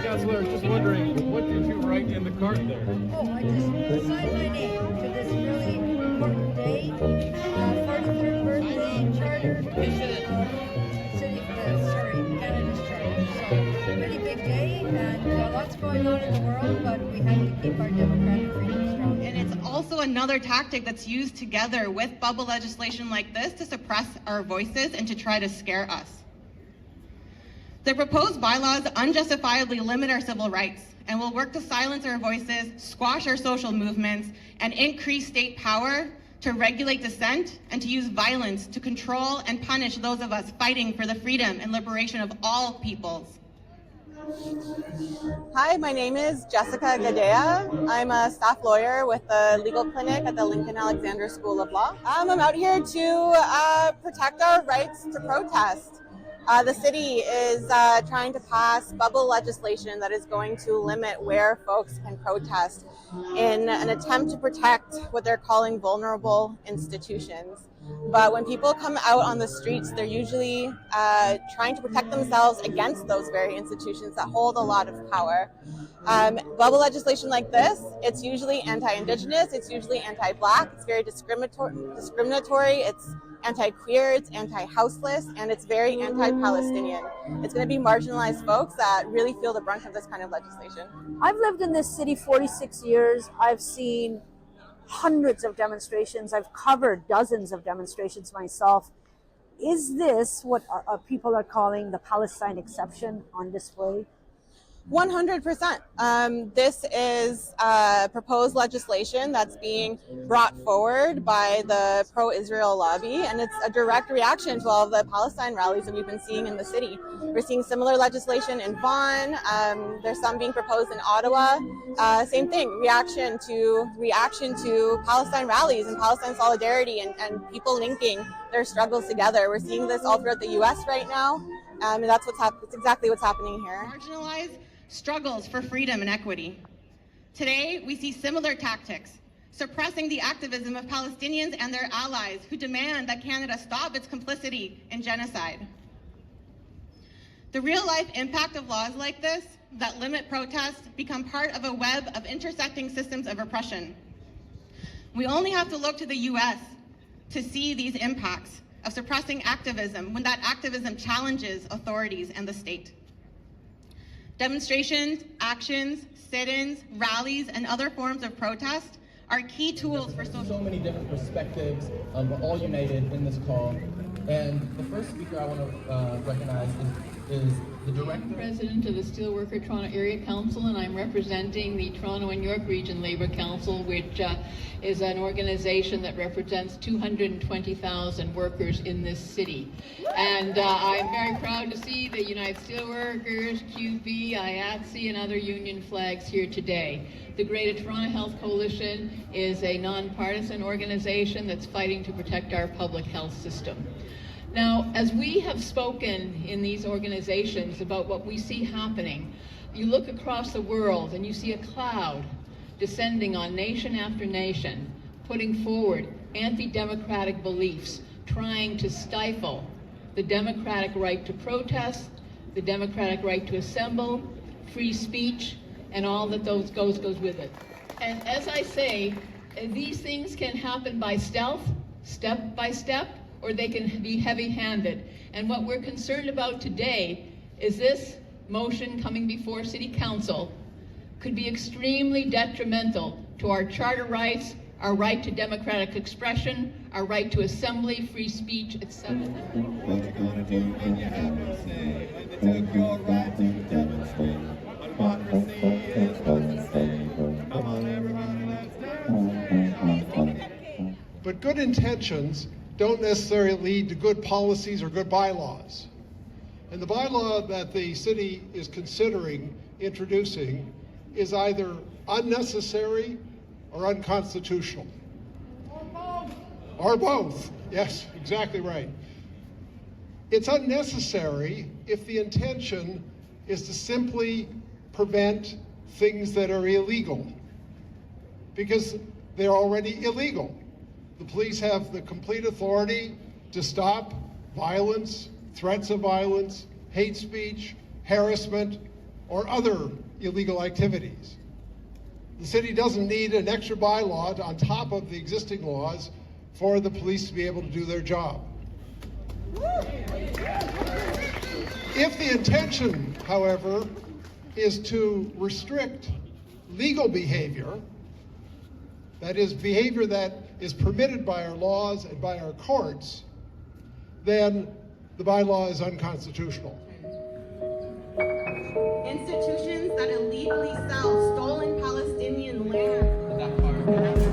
Councilor, just wondering, what did you write in the card there? Oh, I just signed my name to this really important day, 43rd birthday charter Canada's charter. So, really big day, and lots going on in the world, but we have to keep our democratic freedom strong. And it's also another tactic that's used together with bubble legislation like this to suppress our voices and to try to scare us. The proposed bylaws unjustifiably limit our civil rights and will work to silence our voices, squash our social movements, and increase state power to regulate dissent and to use violence to control and punish those of us fighting for the freedom and liberation of all peoples. Hi, my name is Jessica Gadea. I'm a staff lawyer with the legal clinic at the Lincoln Alexander School of Law. I'm out here to protect our rights to protest. The city is trying to pass bubble legislation that is going to limit where folks can protest in an attempt to protect what they're calling vulnerable institutions. But when people come out on the streets, they're usually trying to protect themselves against those very institutions that hold a lot of power. Bubble legislation like this, it's usually anti-Indigenous, it's usually anti-Black, it's very discriminatory, it's anti-queer, it's anti-houseless, and it's very anti-Palestinian. It's going to be marginalized folks that really feel the brunt of this kind of legislation. I've lived in this city 46 years. I've seen hundreds of demonstrations. I've covered dozens of demonstrations myself. Is this what people are calling the Palestine exception on display? 100%. This is proposed legislation that's being brought forward by the pro-Israel lobby, and it's a direct reaction to all of the Palestine rallies that we've been seeing in the city. We're seeing similar legislation in Vaughan. There's some being proposed in Ottawa. Same thing, reaction to Palestine rallies and Palestine solidarity and people linking their struggles together. We're seeing this all throughout the U.S. right now, and that's exactly what's happening here. Marginalized struggles for freedom and equity. Today, we see similar tactics, suppressing the activism of Palestinians and their allies who demand that Canada stop its complicity in genocide. The real-life impact of laws like this that limit protest become part of a web of intersecting systems of oppression. We only have to look to the US to see these impacts of suppressing activism when that activism challenges authorities and the state. Demonstrations, actions, sit-ins, rallies, and other forms of protest are key tools for social. So many different perspectives, we're all united in this call. And the first speaker I want to recognize is the director. President of the Steelworker Toronto Area Council, and I'm representing the Toronto and York Region Labour Council, which is an organization that represents 220,000 workers in this city. And I'm very proud to see the United Steelworkers, QB, IATSE, and other union flags here today. The Greater Toronto Health Coalition is a nonpartisan organization that's fighting to protect our public health system. Now, as we have spoken in these organizations about what we see happening, you look across the world and you see a cloud descending on nation after nation, putting forward anti-democratic beliefs, trying to stifle the democratic right to protest, the democratic right to assemble, free speech, and all that goes with it. And as I say, these things can happen by stealth, step by step, or they can be heavy-handed. And what we're concerned about today is this motion coming before City Council could be extremely detrimental to our charter rights, our right to democratic expression, our right to assembly, free speech, etc. What you gonna do when you have no say? When they took your right to demonstrate. Democracy is what you say. Come on, everybody, let's demonstrate. But good intentions don't necessarily lead to good policies or good bylaws. And the bylaw that the city is considering introducing is either unnecessary or unconstitutional. Or both. Or both. Yes, exactly right. It's unnecessary if the intention is to simply prevent things that are illegal, because they're already illegal. The police have the complete authority to stop violence, threats of violence, hate speech, harassment, or other illegal activities. The city doesn't need an extra bylaw on top of the existing laws for the police to be able to do their job. If the intention, however, is to restrict legal behavior, that is, behavior that is permitted by our laws and by our courts, then the bylaw is unconstitutional. Institutions that illegally sell stolen Palestinian land.